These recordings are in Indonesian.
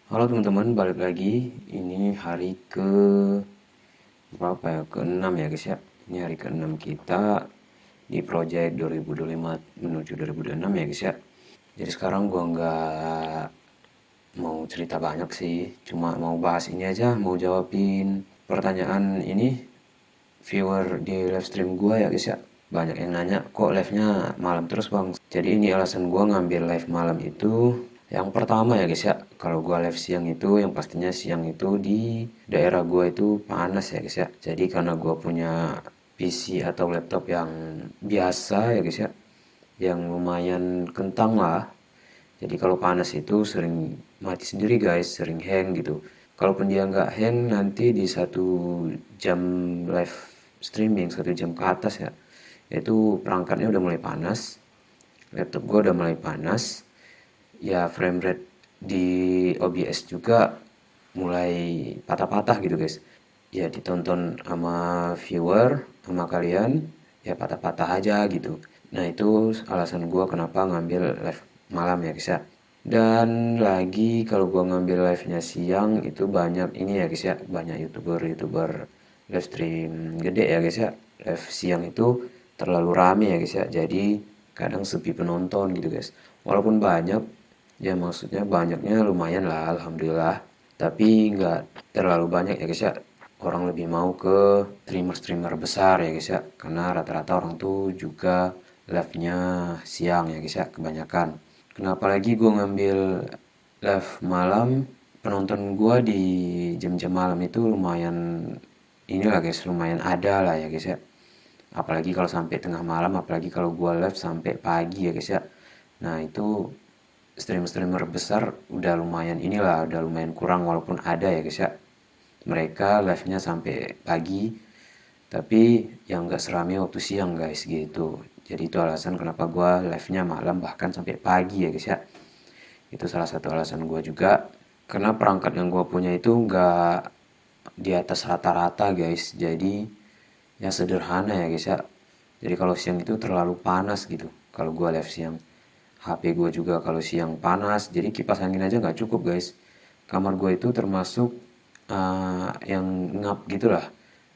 Halo teman-teman, balik lagi. Ini hari ke berapa ya? Ke-6 ya guys ya. Ini hari ke-6 kita di project 2025 menuju 2026 ya guys ya. Jadi sekarang gua nggak mau cerita banyak sih, cuma mau bahas ini aja, mau jawabin pertanyaan ini viewer di live stream gua ya guys ya. Banyak yang nanya, kok live-nya malam terus bang? Jadi ini alasan gua ngambil live malam itu. Yang pertama ya guys ya, kalau gua live siang itu, yang pastinya siang itu di daerah gua itu panas ya guys ya. Jadi karena gua punya PC atau laptop yang biasa ya guys ya, yang lumayan kentang lah. Jadi kalau panas itu sering mati sendiri guys, sering hang gitu. Kalaupun dia nggak hang, nanti di 1 jam live streaming, 1 jam ke atas ya, itu perangkatnya udah mulai panas, laptop gua udah mulai panas, ya frame rate di OBS juga mulai patah-patah gitu guys. Ya ditonton sama viewer, sama kalian, ya patah-patah aja gitu. Nah itu alasan gua kenapa ngambil live malam ya guys ya. Dan lagi kalau gua ngambil live-nya siang itu banyak ini ya guys ya, banyak youtuber live stream gede ya guys ya. Live siang itu terlalu rame ya guys ya, jadi kadang sepi penonton gitu guys. Walaupun banyak, ya maksudnya banyaknya lumayan lah alhamdulillah, tapi nggak terlalu banyak ya guys ya. Orang lebih mau ke streamer-streamer besar ya guys ya, karena rata-rata orang tuh juga live-nya siang ya guys ya kebanyakan. Kenapa lagi gue ngambil live malam? Penonton gue di jam-jam malam itu lumayan inilah guys, lumayan ada lah ya guys ya. Apalagi kalau sampai tengah malam, apalagi kalau gue live sampai pagi ya guys ya. Nah itu streamer-streamer besar udah lumayan inilah, udah lumayan kurang walaupun ada ya guys ya. Mereka live-nya sampai pagi, tapi yang nggak serame waktu siang guys gitu. Jadi itu alasan kenapa gue live-nya malam bahkan sampai pagi ya guys ya. Itu salah satu alasan gue juga. Karena perangkat yang gue punya itu nggak di atas rata-rata guys. Jadi ya sederhana ya guys ya. Jadi kalau siang itu terlalu panas gitu. Kalau gue live siang. HP gue juga kalau siang panas. Jadi kipas angin aja nggak cukup guys. Kamar gue itu termasuk yang ngap gitulah.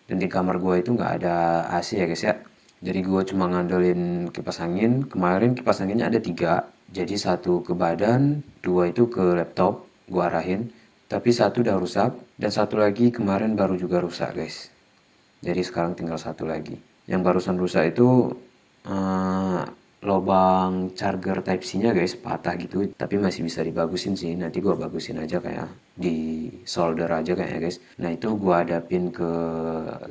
Dan di kamar gue itu nggak ada AC ya guys ya. Jadi gue cuma ngandelin kipas angin. Kemarin kipas anginnya ada 3. Jadi satu ke badan, 2 itu ke laptop. Gue arahin. Tapi satu udah rusak. Dan satu lagi kemarin baru juga rusak guys. Jadi sekarang tinggal satu lagi. Yang barusan rusak itu eh, lubang charger type C nya guys patah gitu, tapi masih bisa dibagusin sih. Nanti gua bagusin aja kayak di solder aja kayaknya guys. Nah itu gua hadapin ke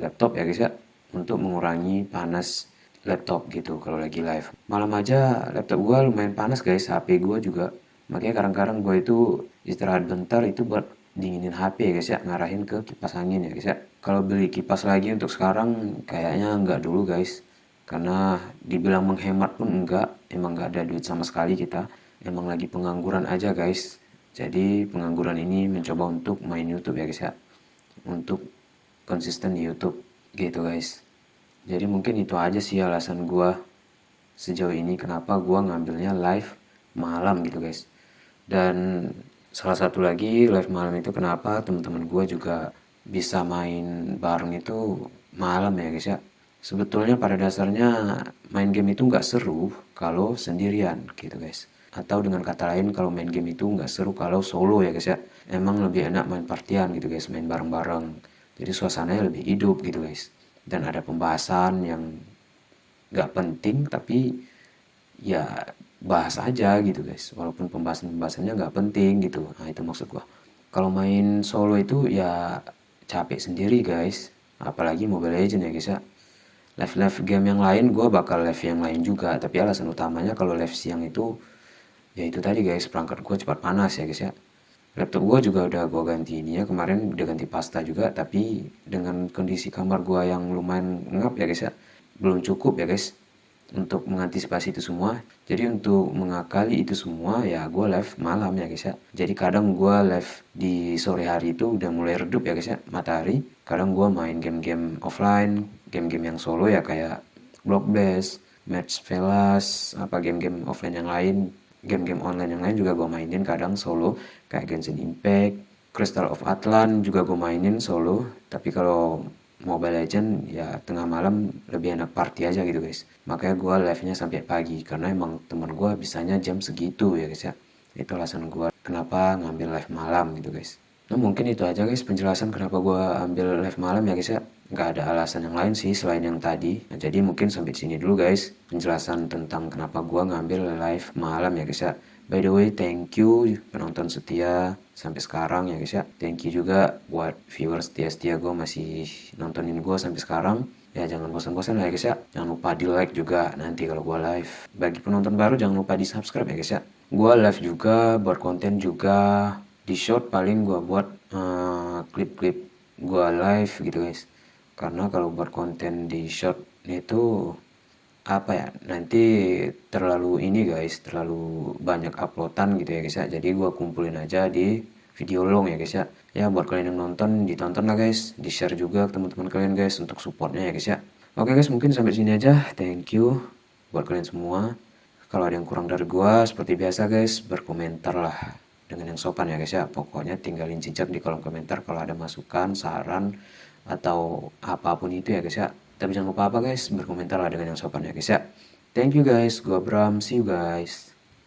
laptop ya guys ya, untuk mengurangi panas laptop gitu kalau lagi live. Malam aja laptop gua lumayan panas guys, HP gua juga. Makanya kadang-kadang gua itu istirahat bentar itu buat dinginin HP ya guys ya, ngarahin ke kipas angin ya guys ya. Kalau beli kipas lagi untuk sekarang kayaknya nggak dulu guys, karena dibilang menghemat pun enggak, emang nggak ada duit sama sekali kita, emang lagi pengangguran aja guys. Jadi pengangguran ini mencoba untuk main YouTube ya guys ya, untuk konsisten di YouTube gitu guys. Jadi mungkin itu aja sih alasan gua sejauh ini kenapa gua ngambilnya live malam gitu guys. Dan salah satu lagi live malam itu kenapa teman-teman gua juga bisa main bareng itu malam ya guys ya. Sebetulnya pada dasarnya main game itu nggak seru kalau sendirian gitu guys. Atau dengan kata lain kalau main game itu nggak seru kalau solo ya guys ya. Emang lebih enak main partian gitu guys, main bareng-bareng. Jadi suasananya lebih hidup gitu guys. Dan ada pembahasan yang nggak penting tapi ya bahas aja gitu guys. Walaupun pembahasan-pembahasannya nggak penting gitu. Nah itu maksud gua. Kalau main solo itu ya capek sendiri guys. Apalagi Mobile Legends ya guys ya. Live-live game yang lain gue bakal live yang lain juga, tapi alasan utamanya kalau live siang itu ya itu tadi guys, perangkat gue cepat panas ya guys ya. Laptop gue juga udah gue ganti ini ya, kemarin udah ganti pasta juga, tapi dengan kondisi kamar gue yang lumayan ngap ya guys ya, belum cukup ya guys untuk mengantisipasi itu semua. Jadi untuk mengakali itu semua ya gue live malam ya guys ya. Jadi kadang gue live di sore hari itu udah mulai redup ya guys ya, matahari. Kadang gue main game-game offline, game-game yang solo ya kayak Block Bash, Match Velas, apa game-game offline yang lain. game-game online yang lain juga gue mainin kadang solo, kayak Genshin Impact, Crystal of Atlan juga gue mainin solo. Tapi kalau Mobile Legend ya tengah malam lebih enak party aja gitu guys. Makanya gue live-nya sampai pagi karena emang temen gue bisanya jam segitu ya guys ya. Itu alasan gue kenapa ngambil live malam gitu guys. Nah mungkin itu aja guys penjelasan kenapa gue ambil live malam ya guys ya. Nggak ada alasan yang lain sih selain yang tadi. Nah, jadi mungkin sampai sini dulu guys penjelasan tentang kenapa gue ngambil live malam ya guys ya. By the way, thank you penonton setia sampai sekarang ya guys ya. Thank you juga buat viewers setia-setia gue masih nontonin gue sampai sekarang. Ya jangan bosan-bosan lah ya guys ya. Jangan lupa di like juga nanti kalau gue live. Bagi penonton baru jangan lupa di subscribe ya guys ya. Gue live juga, buat konten juga. Di short paling gue buat klip-klip gue live gitu guys. Karena kalau buat konten di short itu apa ya, nanti terlalu ini guys, terlalu banyak uploadan gitu ya guys ya. Jadi gue kumpulin aja di video long ya guys ya. Ya buat kalian yang nonton, ditonton lah guys, di share juga ke teman-teman kalian guys untuk supportnya ya guys ya. Oke guys, mungkin sampai sini aja. Thank you buat kalian semua. Kalau ada yang kurang dari gua seperti biasa guys, berkomentar lah dengan yang sopan ya guys ya. Pokoknya tinggalin jejak di kolom komentar kalau ada masukan, saran, atau apapun itu ya guys ya. Tapi jangan lupa apa guys, berkomentar lah dengan yang sopan ya guys ya. Thank you guys, gua Bram, see you guys.